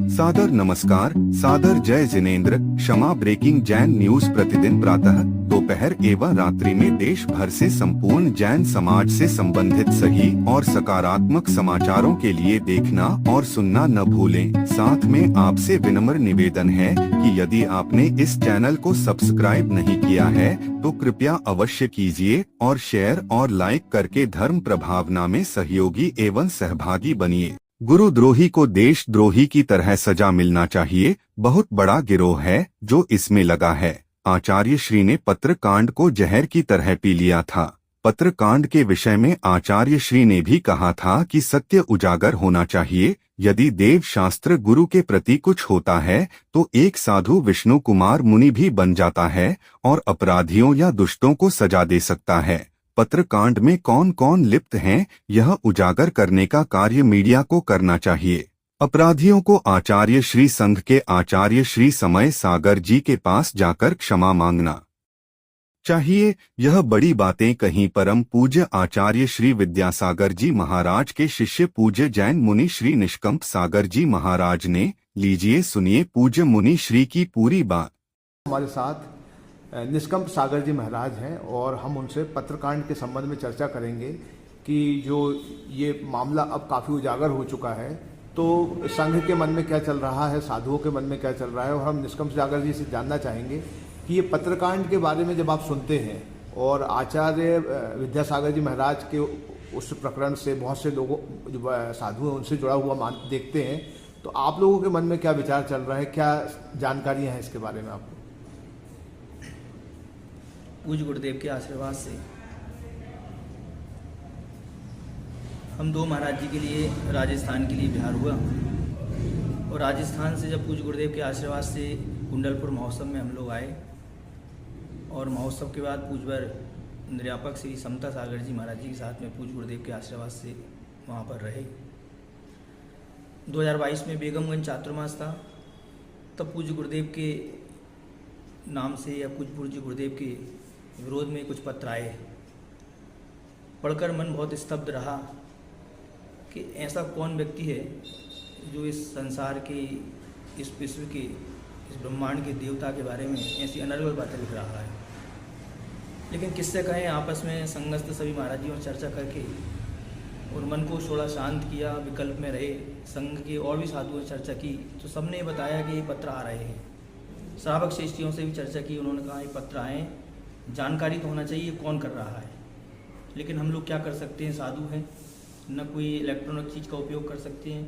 सादर नमस्कार, सादर जय जिनेंद्र। क्षमा ब्रेकिंग जैन न्यूज प्रतिदिन प्रातः दोपहर एवं रात्रि में देश भर से संपूर्ण जैन समाज से संबंधित सही और सकारात्मक समाचारों के लिए देखना और सुनना न भूलें। साथ में आपसे विनम्र निवेदन है कि यदि आपने इस चैनल को सब्सक्राइब नहीं किया है तो कृपया अवश्य कीजिए और शेयर और लाइक करके धर्म प्रभावना में सहयोगी एवं सहभागी बनिए। गुरुद्रोही को देशद्रोही की तरह सजा मिलना चाहिए। बहुत बड़ा गिरोह है जो इसमें लगा है। आचार्य श्री ने पत्रकांड को जहर की तरह पी लिया था। पत्रकांड के विषय में आचार्य श्री ने भी कहा था कि सत्य उजागर होना चाहिए। यदि देव शास्त्र गुरु के प्रति कुछ होता है तो एक साधु विष्णु कुमार मुनि भी बन जाता है और अपराधियों या दुष्टों को सजा दे सकता है। पत्रकांड में कौन कौन लिप्त हैं, यह उजागर करने का कार्य मीडिया को करना चाहिए। अपराधियों को आचार्य श्री संघ के आचार्य श्री समय सागर जी के पास जाकर क्षमा मांगना चाहिए। यह बड़ी बातें कहीं परम पूज्य आचार्य श्री विद्यासागर जी महाराज के शिष्य पूज्य जैन मुनि श्री निष्कंप सागर जी महाराज ने। लीजिए सुनिए पूज्य मुनि श्री की पूरी बात। हमारे साथ निष्कंप सागर जी महाराज हैं और हम उनसे पत्रकांड के संबंध में चर्चा करेंगे कि जो ये मामला अब काफ़ी उजागर हो चुका है तो संघ के मन में क्या चल रहा है, साधुओं के मन में क्या चल रहा है। और हम निष्कंप सागर जी से जानना चाहेंगे कि ये पत्रकांड के बारे में जब आप सुनते हैं और आचार्य विद्यासागर जी महाराज के उस प्रकरण से बहुत से लोगों जो साधु हैं उनसे जुड़ा हुआ देखते हैं तो आप लोगों के मन में क्या विचार चल रहा है, क्या जानकारियाँ हैं इसके बारे में आपको? पूज्य गुरुदेव के आशीर्वाद से हम दो महाराज जी के लिए राजस्थान के लिए बिहार हुआ और राजस्थान से जब पूज्य गुरुदेव के आशीर्वाद से कुंडलपुर महोत्सव में हम लोग आए और महोत्सव के बाद पूज्यवर निर्यापक श्री समता सागर जी महाराज जी के साथ में पूज्य गुरुदेव के आशीर्वाद से वहाँ पर रहे। 2022 में बेगमगंज चातुर्मास था, तब पूज्य गुरुदेव के नाम से या पूज्य गुरुदेव के विरोध में कुछ पत्र आए। पढ़कर मन बहुत स्तब्ध रहा कि ऐसा कौन व्यक्ति है जो इस संसार के, इस विश्व के, इस ब्रह्मांड के देवता के बारे में ऐसी अनर्गल बातें लिख रहा है। लेकिन किससे कहें, आपस में संगस्त सभी महाराज जी और चर्चा करके और मन को थोड़ा शांत किया, विकल्प में रहे, संघ के और भी साधुओं से चर्चा की तो सबने बताया कि ये पत्र आ रहे हैं। श्रावक श्रेष्ठियों से भी चर्चा की, उन्होंने कहा ये पत्र आए, जानकारी तो होना चाहिए कौन कर रहा है। लेकिन हम लोग क्या कर सकते हैं, साधु हैं, न कोई इलेक्ट्रॉनिक चीज़ का उपयोग कर सकते हैं,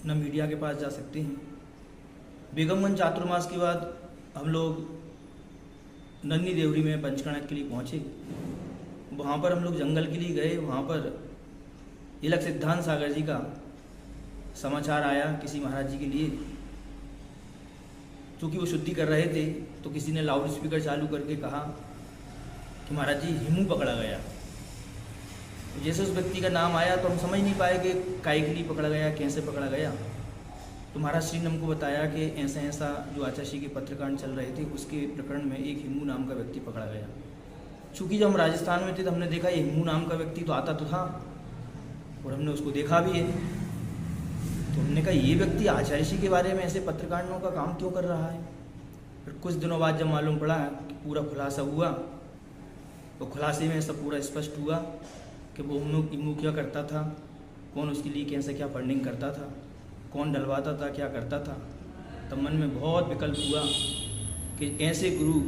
न मीडिया के पास जा सकते हैं। बेगमगंज चातुर्मास के बाद हम लोग नन्नी देवरी में पंचकर्णक के लिए पहुँचे। वहाँ पर हम लोग जंगल के लिए गए। वहाँ पर इलक सिद्धांत सागर जी का समाचार आया किसी महाराज जी के लिए, चूँकि वो शुद्धि कर रहे थे तो किसी ने लाउड स्पीकर चालू करके कहा कि महाराज जी हिमू पकड़ा गया। जैसे उस व्यक्ति का नाम आया तो हम समझ नहीं पाए कि काय के लिए पकड़ा गया, कैसे पकड़ा गया। तो महाराज श्री ने हमको बताया कि ऐसा ऐसा जो आचार्य श्री के पत्रकांड चल रहे थे उसके प्रकरण में एक हिमू नाम का व्यक्ति पकड़ा गया। चूँकि जब हम राजस्थान में थे तो हमने देखा ये हिमू नाम का व्यक्ति तो आता तो था और हमने उसको देखा भी है। तो हमने कहा ये व्यक्ति आचार्य श्री के बारे में ऐसे पत्रकांडों का काम क्यों कर रहा है। फिर कुछ दिनों बाद जब मालूम पड़ा कि पूरा खुलासा हुआ तो खुलासे में सब पूरा स्पष्ट हुआ कि वो हिमू क्या करता था, कौन उसके लिए कैसे क्या फंडिंग करता था, कौन डलवाता था, क्या करता था। तब मन में बहुत विकल्प हुआ कि ऐसे गुरु,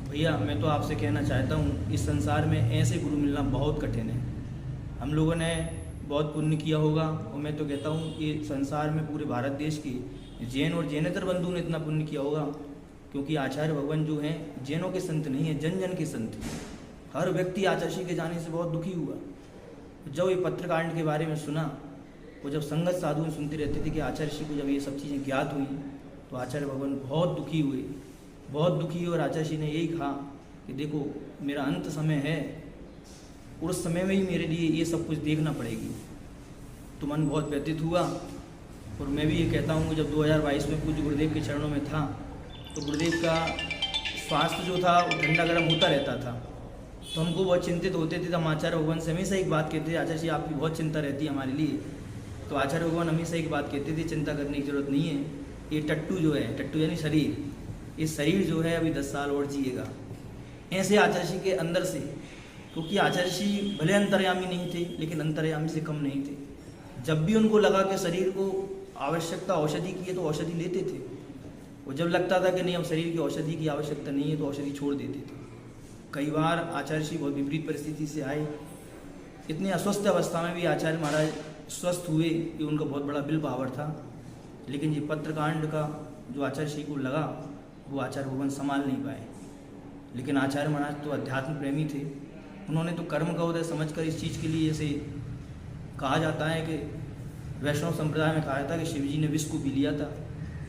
भैया मैं तो आपसे कहना चाहता हूँ इस संसार में ऐसे गुरु मिलना बहुत कठिन है। हम लोगों ने बहुत पुण्य किया होगा और मैं तो कहता हूँ कि संसार में पूरे भारत देश की जैन और जैनेतर बंधु ने इतना पुण्य किया होगा, क्योंकि आचार्य भगवान जो हैं जैनों के संत नहीं है, जन जन के संत। हर व्यक्ति आचार्य श्री के जाने से बहुत दुखी हुआ। जब ये पत्रकांड के बारे में सुना वो जब संगत साधु सुनते रहते थे कि आचार्य श्री को जब ये सब चीज़ें ज्ञात हुई तो आचार्य भगवान बहुत दुखी हुए, बहुत दुखी। और आचार्य श्री ने यही कहा कि देखो मेरा अंत समय है और उस समय में ही मेरे लिए ये सब कुछ देखना पड़ेगी। तो मन बहुत व्यतीत हुआ। और मैं भी ये कहता हूँ जब 2022 में पूज्य गुरुदेव के चरणों में था तो गुरुदेव का स्वास्थ्य जो था वो ठंडा गर्म होता रहता था, तो हमको बहुत चिंतित होते थे। तो हम आचार्य भगवान से हमेशा एक बात कहते थे, आचार्य जी आपकी बहुत चिंता रहती है हमारे लिए, तो आचार्य भगवान हमेशा एक बात कहते थे, चिंता करने की जरूरत नहीं है, ये टट्टू जो है, टट्टू यानी शरीर, ये शरीर जो है अभी 10 साल और जिएगा। ऐसे आचार्य के अंदर से, क्योंकि आचार्य भले अंतर्यामी नहीं थे लेकिन अंतर्यामी से कम नहीं थे। जब भी उनको लगा कि शरीर को आवश्यकता औषधि की है तो औषधि लेते थे, और जब लगता था कि नहीं अब शरीर की औषधि की आवश्यकता नहीं है तो औषधि छोड़ देते थे। कई बार आचार्य जी बहुत विपरीत परिस्थिति से आए, इतने अस्वस्थ अवस्था में भी आचार्य महाराज स्वस्थ हुए, ये उनका बहुत बड़ा विल पावर था। लेकिन ये पत्रकांड का जो आचार्य जी को लगा वो आचार्य भगवान संभाल नहीं पाए। लेकिन आचार्य महाराज तो अध्यात्म प्रेमी थे, उन्होंने तो कर्म का उदय समझकर इस चीज़ के लिए, जैसे कहा जाता है कि वैष्णव संप्रदाय में कहा जाता है कि शिव जी ने विष को पी लिया था,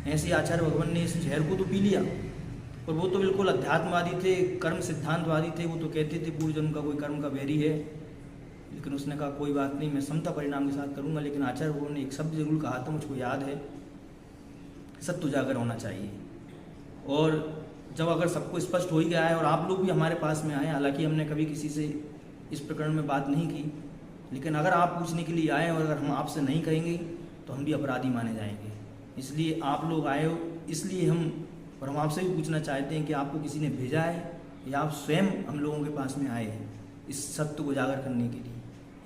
ऐसे आचार्य भगवान ने इस जहर को तो पी लिया। और वो तो बिल्कुल अध्यात्मवादी थे, कर्म सिद्धांतवादी थे, वो तो कहते थे पूर्व जन्म का कोई कर्म का वैरी है। लेकिन उसने कहा कोई बात नहीं, मैं समता परिणाम के साथ करूँगा। लेकिन आचार्य भगवान ने एक शब्द जरूर कहा था, मुझको याद है, सत्य उजागर होना चाहिए। और जब अगर सबको स्पष्ट हो ही गया है और आप लोग भी हमारे पास में आए, हालांकि हमने कभी किसी से इस प्रकरण में बात नहीं की, लेकिन अगर आप पूछने के लिए आए और अगर हम आपसे नहीं कहेंगे तो हम भी अपराधी माने जाएंगे। इसलिए आप लोग आए हो, इसलिए हम आपसे भी पूछना चाहते हैं कि आपको किसी ने भेजा है या आप स्वयं हम लोगों के पास में आए हैं इस सत्य को उजागर करने के लिए।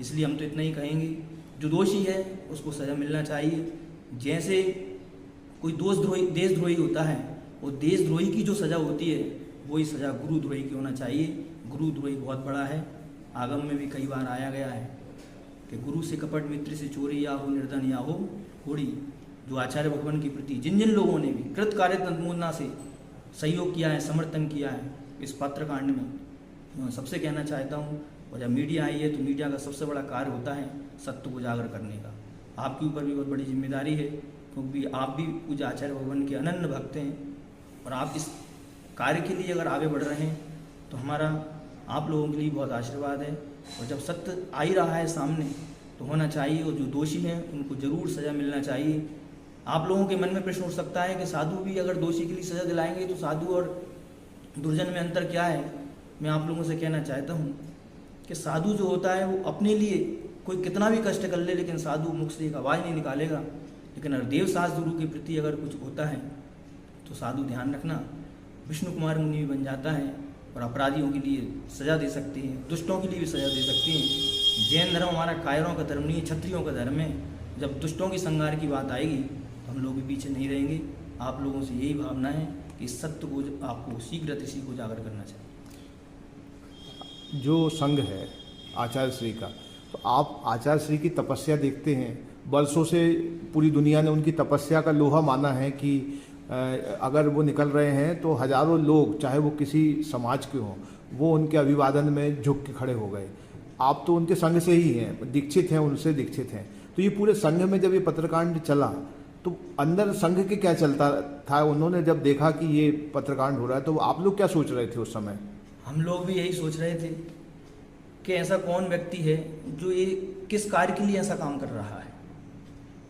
इसलिए हम तो इतना ही कहेंगे, जो दोषी है उसको सज़ा मिलना चाहिए। जैसे कोई देशद्रोही होता है, वो देशद्रोही की जो सज़ा होती है वही सज़ा गुरुद्रोही की होना चाहिए। गुरुद्रोही बहुत बड़ा है, आगम में भी कई बार आया गया है कि गुरु से कपट, मित्र से चोरी, या हो निर्धन या हो होड़ी। जो आचार्य भगवान के प्रति जिन जिन लोगों ने भी कृत कार्य तन्मोदना से सहयोग किया है, समर्थन किया है इस पत्रकांड में, मैं सबसे कहना चाहता हूँ। और जब मीडिया आई है तो मीडिया का सबसे बड़ा कार्य होता है सत्य को उजागर करने का। आपके ऊपर भी बहुत बड़ी जिम्मेदारी है, क्योंकि आप भी पूज्य आचार्य भगवान के अनन्य भक्त हैं और आप इस कार्य के लिए अगर आगे बढ़ रहे हैं तो हमारा आप लोगों के लिए बहुत आशीर्वाद है। और जब सत्य आ ही रहा है सामने तो होना चाहिए, और जो दोषी हैं उनको ज़रूर सज़ा मिलना चाहिए। आप लोगों के मन में प्रश्न उठ सकता है कि साधु भी अगर दोषी के लिए सज़ा दिलाएंगे तो साधु और दुर्जन में अंतर क्या है। मैं आप लोगों से कहना चाहता हूँ कि साधु जो होता है वो अपने लिए कोई कितना भी कष्ट कर ले, लेकिन साधु मुख से एक आवाज़ नहीं निकालेगा। लेकिन अगर देवसास गुरु के प्रति अगर कुछ होता है तो साधु ध्यान रखना विष्णु कुमार मुनि भी बन जाता है और अपराधियों के लिए सज़ा दे सकते हैं, दुष्टों के लिए भी सज़ा दे सकते हैं। जैन धर्म हमारा कायरों का धर्म नहीं है, क्षत्रियों का धर्म है। जब दुष्टों की संहार की बात आएगी तो हम लोग भी पीछे नहीं रहेंगे। आप लोगों से यही भावना है कि सत्य को आपको शीघ्र अतिशी को उजागर करना चाहिए। जो संघ है आचार्य श्री का, तो आप आचार्य श्री की तपस्या देखते हैं, वर्षों से पूरी दुनिया ने उनकी तपस्या का लोहा माना है कि अगर वो निकल रहे हैं तो हजारों लोग, चाहे वो किसी समाज के हों, वो उनके अभिवादन में झुक के खड़े हो गए। आप तो उनके संघ से ही हैं, दीक्षित हैं, उनसे दीक्षित हैं। तो ये पूरे संघ में जब ये पत्रकांड चला तो अंदर संघ के क्या चलता था? उन्होंने जब देखा कि ये पत्रकांड हो रहा है तो आप लोग क्या सोच रहे थे उस समय? हम लोग भी यही सोच रहे थे कि ऐसा कौन व्यक्ति है जो ये किस कार्य के लिए ऐसा काम कर रहा है।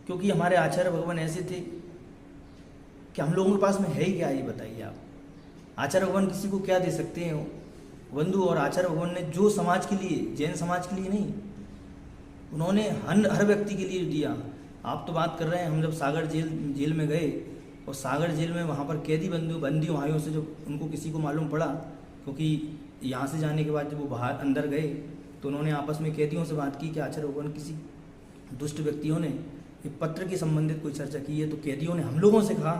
क्योंकि हमारे आचार्य भगवान ऐसे थे कि हम लोगों के पास में है ही क्या, ये बताइए आप। आचार्य भगवान किसी को क्या दे सकते हैं बंधु? और आचार्य भगवान ने जो समाज के लिए, जैन समाज के लिए नहीं, उन्होंने हर व्यक्ति के लिए दिया। आप तो बात कर रहे हैं, हम जब सागर जेल में गए और सागर जेल में वहाँ पर कैदी बंदी भाइयों से जब उनको किसी को मालूम पड़ा, क्योंकि यहाँ से जाने के बाद जब वो बाहर अंदर गए तो उन्होंने आपस में कैदियों से बात की कि आचार्य भगवान किसी दुष्ट व्यक्तियों ने ये पत्र की संबंधित कोई चर्चा की है। तो कैदियों ने हम लोगों से कहा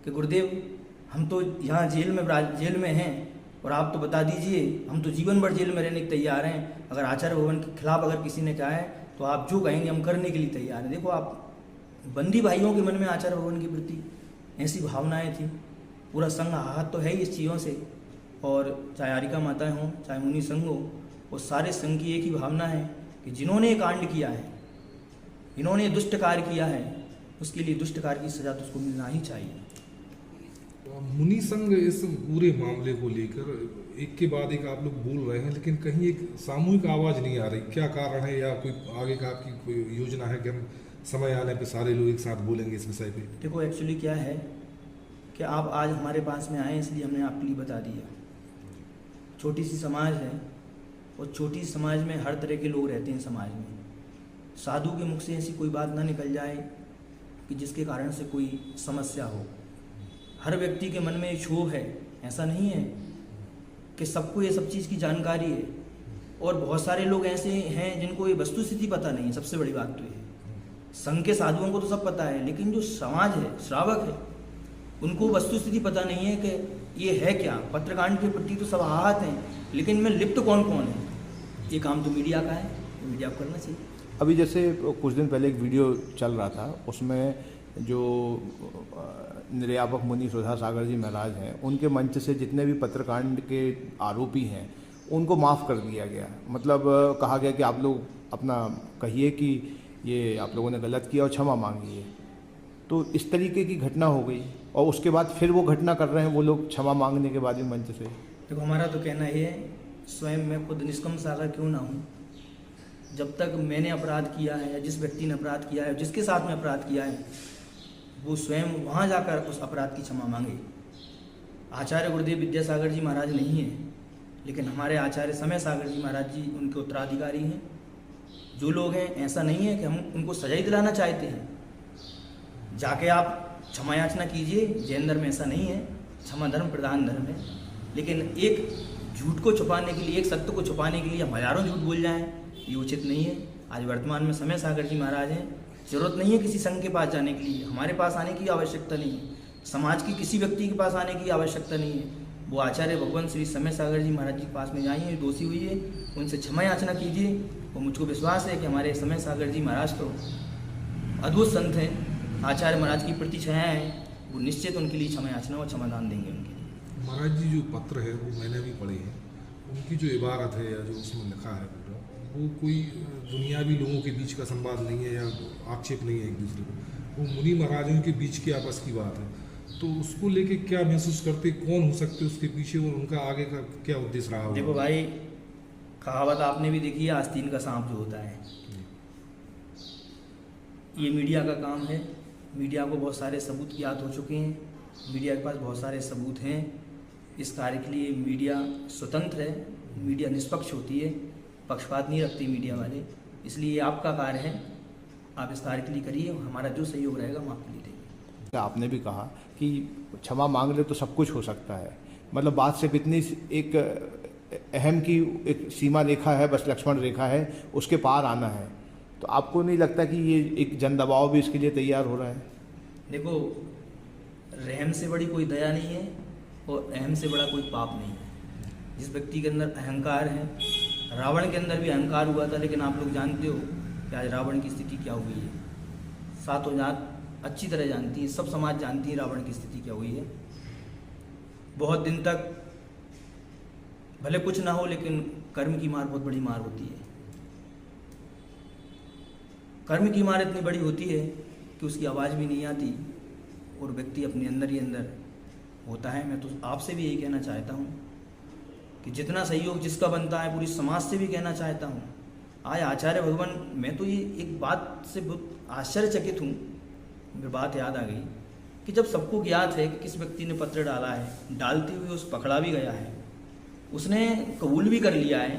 कि गुरुदेव, हम तो यहाँ जेल में हैं और आप तो बता दीजिए, हम तो जीवन भर जेल में रहने के तैयार हैं। अगर आचार्य भगवान के खिलाफ अगर किसी ने कहा है तो आप जो कहेंगे हम करने के लिए तैयार हैं। देखो, आप बंदी भाइयों के मन में आचार्य भगवान के प्रति ऐसी भावनाएं थी। पूरा संघ आहत तो है ही इस चीज़ों से, और चाहे आरिका माताएं हों, चाहे मुनि संघ हो, वो सारे संघ की एक ही भावना है कि जिन्होंने ये कांड किया है, इन्होंने दुष्ट कार्य किया है, उसके लिए दुष्ट कार्य की सजा तो उसको मिलना ही चाहिए। मुनि संघ इस पूरे मामले को लेकर एक के बाद एक आप लोग बोल रहे हैं, लेकिन कहीं एक सामूहिक आवाज़ नहीं आ रही। क्या कारण है, या कोई आगे का आपकी कोई योजना है कि हम समय आने पे सारे लोग एक साथ बोलेंगे इस विषय पे? देखो, एक्चुअली क्या है कि आप आज हमारे पास में आए इसलिए हमने आपके लिए बता दिया। छोटी सी समाज है और छोटी सी समाज में हर तरह के लोग रहते हैं समाज में। साधु के मुख से ऐसी कोई बात ना निकल जाए कि जिसके कारण से कोई समस्या हो। हर व्यक्ति के मन में ये क्षोभ है, ऐसा नहीं है कि सबको ये सब चीज़ की जानकारी है, और बहुत सारे लोग ऐसे हैं जिनको ये वस्तु स्थिति पता नहीं है। सबसे बड़ी बात तो ये है, संघ के साधुओं को तो सब पता है, लेकिन जो समाज है, श्रावक है, उनको वस्तु स्थिति पता नहीं है कि ये है क्या। पत्रकांड के प्रति तो सब आहत हैं, लेकिन इनमें लिप्त कौन कौन है, ये काम तो मीडिया का है, तो मीडिया को करना चाहिए। अभी जैसे कुछ दिन पहले एक वीडियो चल रहा था, उसमें जो निर्यापक मुनि सुधा सागर जी महाराज हैं, उनके मंच से जितने भी पत्रकांड के आरोपी हैं उनको माफ़ कर दिया गया। मतलब कहा गया कि आप लोग अपना कहिए कि ये आप लोगों ने गलत किया और क्षमा मांगिए। तो इस तरीके की घटना हो गई, और उसके बाद फिर वो घटना कर रहे हैं वो लोग क्षमा मांगने के बाद भी मंच से। देखो, हमारा तो कहना ये है, स्वयं मैं खुद निष्कम सागर क्यों ना हूँ, जब तक मैंने अपराध किया है या जिस व्यक्ति ने अपराध किया है, जिसके साथ में अपराध किया है, वो स्वयं वहाँ जाकर उस अपराध की क्षमा मांगे। आचार्य गुरुदेव विद्यासागर जी महाराज नहीं है, लेकिन हमारे आचार्य समय सागर जी महाराज जी उनके उत्तराधिकारी हैं। जो लोग हैं, ऐसा नहीं है कि हम उनको सजा ही दिलाना चाहते हैं। जाके आप क्षमा याचना कीजिए, जैन धर्म ऐसा नहीं है, क्षमा धर्म प्रधान धर्म है। लेकिन एक झूठ को छुपाने के लिए, एक सत्य को छुपाने के लिए हम हजारों झूठ बोल जाएं, ये उचित नहीं है। आज वर्तमान में समय सागर जी महाराज हैं, जरूरत नहीं है किसी संघ के पास जाने के लिए, हमारे पास आने की आवश्यकता नहीं है, समाज की किसी व्यक्ति के पास आने की आवश्यकता नहीं है। वो आचार्य भगवान श्री समय सागर जी महाराज जी के पास में जाइए, दोषी हुई है, उनसे क्षमा याचना कीजिए। और मुझको विश्वास है कि हमारे समय सागर जी महाराज तो अद्भुत संत हैं, आचार्य महाराज की प्रति छाया है, वो निश्चित उनके लिए क्षमा याचना और क्षमादान देंगे उनके लिए। महाराज जी जो पत्र है वो मैंने भी पढ़े हैं, उनकी जो इबारत है या जो उसमें लिखा है पूरा, वो कोई दुनियावी लोगों के बीच का संवाद नहीं है या आक्षेप नहीं है एक दूसरे को, वो मुनि महाराजों के बीच की आपस की बात है। तो उसको लेके क्या महसूस करते, कौन हो सकते उसके पीछे, और उनका आगे का क्या उद्देश्य रहा होगा? देखो भाई, कहावत आपने भी देखी है, आस्तीन का सांप जो होता है, ये मीडिया का काम है। मीडिया को बहुत सारे सबूत ज्ञात हो चुके हैं, मीडिया के पास बहुत सारे सबूत हैं। इस कार्य के लिए मीडिया स्वतंत्र है, मीडिया निष्पक्ष होती है, पक्षपात नहीं रखती मीडिया वाले। इसलिए आपका कार्य है, आप इस कार्य के लिए करिए, हमारा जो सहयोग रहेगा हम आपके लिए देंगे। आपने भी कहा कि क्षमा मांग ले तो सब कुछ हो सकता है, मतलब बात सिर्फ इतनी एक अहम की एक सीमा रेखा है, बस लक्ष्मण रेखा है, उसके पार आना है। तो आपको नहीं लगता कि ये एक जन दबाव भी इसके लिए तैयार हो रहा है? देखो, रहम से बड़ी कोई दया नहीं है और अहम से बड़ा कोई पाप नहीं है। जिस व्यक्ति के अंदर अहंकार है, रावण के अंदर भी अहंकार हुआ था, लेकिन आप लोग जानते हो कि आज रावण की स्थिति क्या हुई है। सातों जात अच्छी तरह जानती है, सब समाज जानती है रावण की स्थिति क्या हुई है। बहुत दिन तक भले कुछ ना हो, लेकिन कर्म की मार बहुत बड़ी मार होती है। कर्म की मार इतनी बड़ी होती है कि उसकी आवाज़ भी नहीं आती और व्यक्ति अपने अंदर ही अंदर होता है। मैं तो आपसे भी यही कहना चाहता हूँ कि जितना सहयोग जिसका बनता है, पूरी समाज से भी कहना चाहता हूँ। आज आचार्य भगवान, मैं तो ये एक बात से बहुत आश्चर्यचकित हूँ, मेरी बात याद आ गई कि जब सबको ज्ञात है कि किस व्यक्ति ने पत्र डाला है, डालते हुए उस पकड़ा भी गया है, उसने कबूल भी कर लिया है,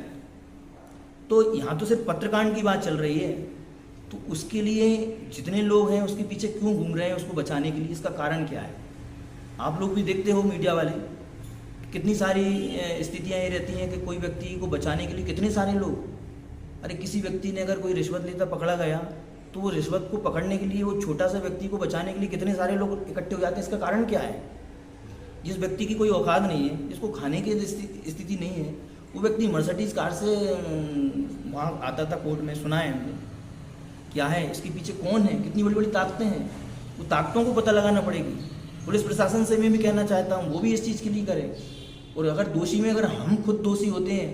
तो यहाँ तो सिर्फ पत्रकांड की बात चल रही है, तो उसके लिए जितने लोग हैं उसके पीछे क्यों घूम रहे हैं उसको बचाने के लिए? इसका कारण क्या है? आप लोग भी देखते हो मीडिया वाले, कितनी सारी स्थितियाँ ये रहती हैं कि कोई व्यक्ति को बचाने के लिए कितने सारे लोग, अरे किसी व्यक्ति ने अगर कोई रिश्वत लेता पकड़ा गया तो वो रिश्वत को पकड़ने के लिए, वो छोटा सा व्यक्ति को बचाने के लिए कितने सारे लोग इकट्ठे हो जाते हैं। इसका कारण क्या है? जिस व्यक्ति की कोई औकात नहीं है, जिसको खाने की स्थिति नहीं है, वो व्यक्ति मर्सिडीज़ कार से वहाँ आता था कोर्ट में, सुना है हमने। क्या है इसके पीछे, कौन है, कितनी बड़ी बड़ी ताकतें हैं, वो ताकतों को पता लगाना पड़ेगी। पुलिस प्रशासन से मैं भी कहना चाहता हूँ वो भी इस चीज़ के लिए करे। और अगर दोषी में अगर हम खुद दोषी होते हैं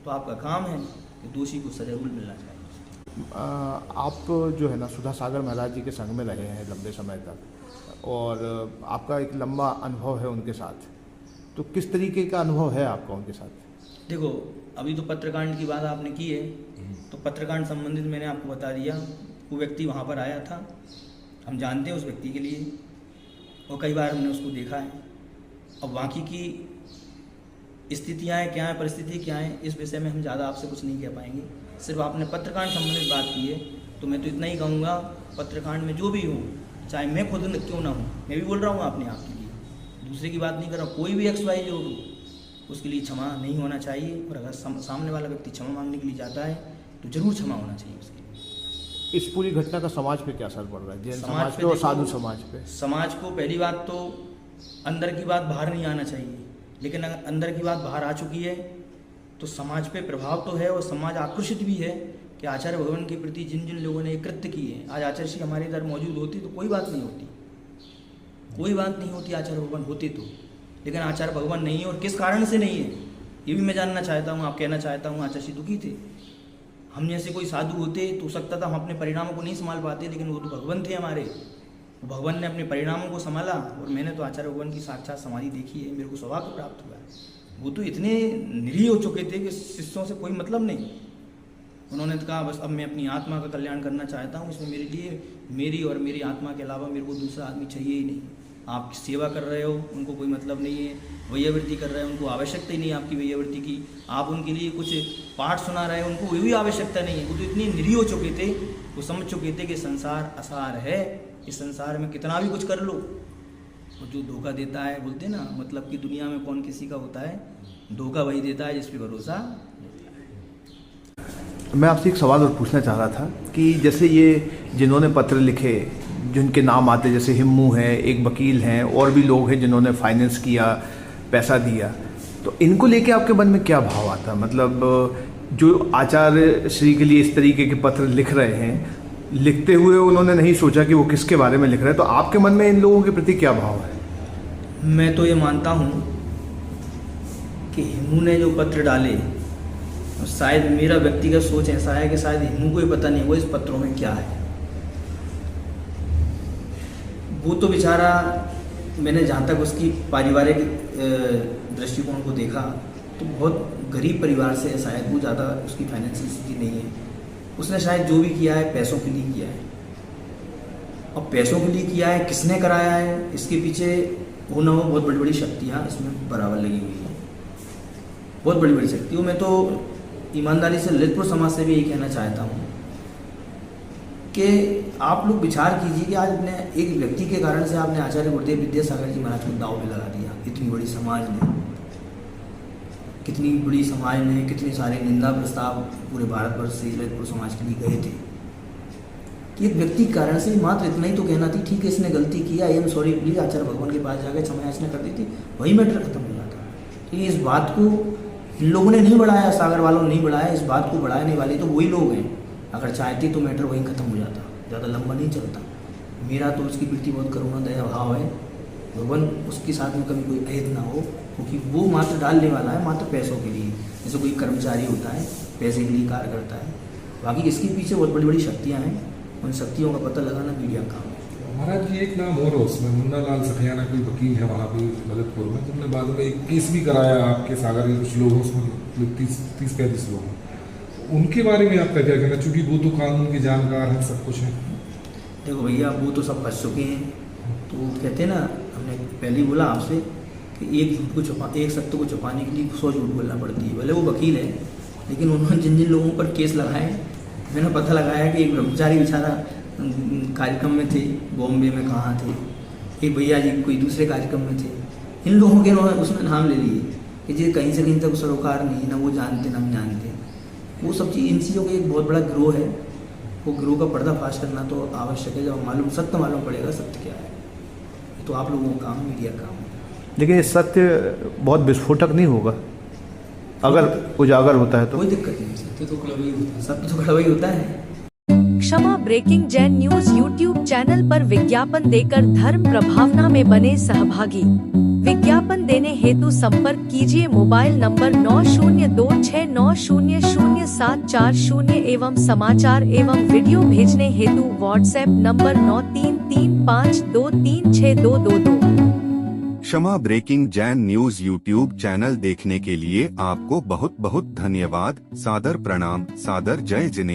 तो आपका काम है कि दोषी को सजा जरूर मिलना चाहिए। आप जो है ना सुधा सागर महाराज जी के संग में रहे हैं लंबे समय तक, और आपका एक लंबा अनुभव है उनके साथ, तो किस तरीके का अनुभव है आपका उनके साथ? देखो, अभी तो पत्रकांड की बात आपने की है, तो पत्रकांड संबंधित मैंने आपको बता दिया। वो व्यक्ति वहाँ पर आया था, हम जानते हैं उस व्यक्ति के लिए, और कई बार हमने उसको देखा है। अब बाकी की स्थितियाँ क्या हैं, परिस्थिति क्या हैं, इस विषय में हम ज़्यादा आपसे कुछ नहीं कह पाएंगे। सिर्फ आपने पत्रकांड संबंधित बात की है, तो मैं तो इतना ही कहूँगा, पत्रकांड में जो भी हो, चाहे मैं खुद क्यों ना हूँ, मैं भी बोल रहा हूँ अपने आप के लिए, दूसरे की बात नहीं कर रहा हूँ, कोई भी XY हो उसके लिए क्षमा नहीं होना चाहिए। और अगर सामने वाला व्यक्ति क्षमा मांगने के लिए जाता है तो जरूर क्षमा होना चाहिए उसके लिए। इस पूरी घटना का समाज पे क्या असर पड़ रहा है, जैन समाज पे देखो, और साधु समाज पे? समाज को पहली बात तो अंदर की बात बाहर नहीं आना चाहिए, लेकिन अगर अंदर की बात बाहर आ चुकी है तो समाज पे प्रभाव तो है, और समाज आक्रोशित भी है कि आचार्य भगवान के प्रति जिन जिन लोगों ने कृत्य किए हैं, आज आचार्य श्री हमारे इधर मौजूद होती तो कोई बात नहीं होती, कोई बात नहीं होती, आचार्य भगवान होते तो, लेकिन आचार्य भगवान नहीं है। और किस कारण से नहीं है ये भी मैं जानना चाहता हूँ, आप कहना चाहता हूँ आचार्य श्री दुखी थे। हम जैसे कोई साधु होते तो हो सकता था हम अपने परिणामों को नहीं संभाल पाते, लेकिन वो तो भगवान थे हमारे, भगवान ने अपने परिणामों को संभाला। और मैंने तो आचार्य भगवान की साक्षात समाधि देखी है, मेरे को सौभाग्य प्राप्त हुआ है। वो तो इतने निरीह हो चुके थे कि शिष्यों से कोई मतलब नहीं, उन्होंने तो कहा बस अब मैं अपनी आत्मा का कल्याण करना चाहता हूँ, इसमें मेरे लिए मेरी और मेरी आत्मा के अलावा मेरे को दूसरा आदमी चाहिए ही नहीं। आप सेवा कर रहे हो उनको कोई मतलब नहीं है, वैयावृत्ति कर रहे हैं उनको आवश्यकता ही नहीं आपकी वैयावृत्ति की, आप उनके लिए कुछ पाठ सुना रहे हो उनको भी आवश्यकता नहीं है। वो तो इतने निरीह हो चुके थे, वो समझ चुके थे कि संसार असार है, इस संसार में कितना भी कुछ कर लो, और जो धोखा देता है, बोलते ना मतलब कि दुनिया में कौन किसी का होता है, धोखा वही देता है जिस पे भरोसा। मैं आपसे एक सवाल और पूछना चाह रहा था कि जैसे ये जिन्होंने पत्र लिखे, जिनके नाम आते, जैसे हिम्मू है, एक वकील हैं, और भी लोग हैं जिन्होंने फाइनेंस किया, पैसा दिया, तो इनको लेके आपके मन में क्या भाव आता? मतलब जो आचार्य श्री के लिए इस तरीके के पत्र लिख रहे हैं, लिखते हुए उन्होंने नहीं सोचा कि वो किसके बारे में लिख रहे हैं, तो आपके मन में इन लोगों के प्रति क्या भाव है? मैं तो ये मानता हूँ कि हिम्मू ने जो पत्र डाले, शायद मेरा व्यक्तिगत सोच ऐसा है कि शायद हिम्मू को ही पता नहीं वो इस पत्रों में क्या है। वो तो बेचारा, मैंने जहाँ तक उसकी पारिवारिक दृष्टिकोण को देखा तो बहुत गरीब परिवार से है, शायद वो ज़्यादा उसकी फाइनेंशियल स्थिति नहीं है। उसने शायद जो भी किया है पैसों के लिए किया है, और पैसों के लिए किया है, किसने कराया है, इसके पीछे हो ना हो बहुत बड़ी बड़ी शक्तियाँ इसमें बराबर लगी हुई हैं, बहुत बड़ी बड़ी शक्तियों। मैं तो ईमानदारी से ललितपुर समाज से भी यही कहना चाहता हूँ कि आप लोग विचार कीजिए कि आज अपने एक व्यक्ति के कारण से आपने आचार्य गुरुदेव विद्यासागर जी महाराज को दाव पे लगा दिया। इतनी बड़ी समाज ने, कितनी बड़ी समाज ने कितने सारे निंदा प्रस्ताव पूरे भारतवर्ष से ललितपुर समाज के लिए गए थे कि एक व्यक्ति के कारण से मात्र इतना ही तो कहना थी, ठीक है इसने गलती किया, आई एम सॉरी प्लीज, आचार्य भगवान के पास जाकर क्षमा याचना कर दी थी, वही मैटर खत्म हो जाता। तो इस बात को इन लोगों ने नहीं बढ़ाया, सागर वालों ने नहीं बढ़ाया, इस बात को बढ़ाने वाले तो वही लोग हैं। अगर चाहते तो मैटर वहीं खत्म हो जाता, ज़्यादा लंबा नहीं चलता। मेरा तो उसकी प्रति बहुत करुणा दया भाव है, भगवान उसके साथ में कभी कोई अहित ना हो, क्योंकि वो मात्र डालने वाला है मात्र पैसों के लिए, जैसे कोई कर्मचारी होता है पैसे के लिए कार्य करता है, बाकी इसके पीछे बहुत बड़ी बड़ी शक्तियाँ हैं, उन शक्तियों का पता लगाना मीडिया का काम है। महाराज जी एक नाम और उसमें मुन्ना लाल सखियाना कोई वकील है वहाँ पे ललितपुर में, जिन्होंने बाद में एक केस भी कराया आपके सागर के कुछ लोगों, उसमें 30-35 लोग, उनके बारे में आपका क्या कहना, चूँकि वो तो कानून के जानकार हैं, सब कुछ है। देखो भैया, वो तो सब फंस चुके हैं, तो कहते हैं ना, हमने पहले ही बोला आपसे कि एक सत्य को छुपाने के लिए 100 झूठ बोलना पड़ती है। भले वो वकील है, लेकिन उन्होंने जिन जिन लोगों पर केस लगाए, मैंने पता लगाया कि एक ब्रह्मचारी बेचारा कार्यक्रम में थे, बॉम्बे में कहाँ थे, एक भैया जी कोई दूसरे कार्यक्रम में थे, इन लोगों के उसने नाम ले लिए कि जी कहीं से कहीं तक सरोकार नहीं, ना वो जानते ना हम जानते। वो सब चीज़, इन चीज़ों का एक बहुत बड़ा ग्रोह है, वो ग्रोह का पर्दाफाश करना तो आवश्यक है। जब मालूम सत्य मालूम पड़ेगा सत्य क्या है, तो आप लोगों का काम, मीडिया का काम है। लेकिन ये सत्य बहुत विस्फोटक नहीं होगा अगर उजागर होता है तो कोई दिक्कत नहीं, सत्य तो कड़वा होता है, सत्य तो कड़वा होता है। Kshama breaking Jain news YouTube channel पर विज्ञापन देकर धर्म प्रभावना में बने सहभागी। विज्ञापन देने हेतु संपर्क कीजिए मोबाइल नंबर 9026900740 एवं समाचार एवं वीडियो भेजने हेतु WhatsApp number 9335236222। Kshama breaking Jain news YouTube channel देखने के लिए आपको बहुत बहुत धन्यवाद। सादर प्रणाम, सादर जय जिनेंद्र।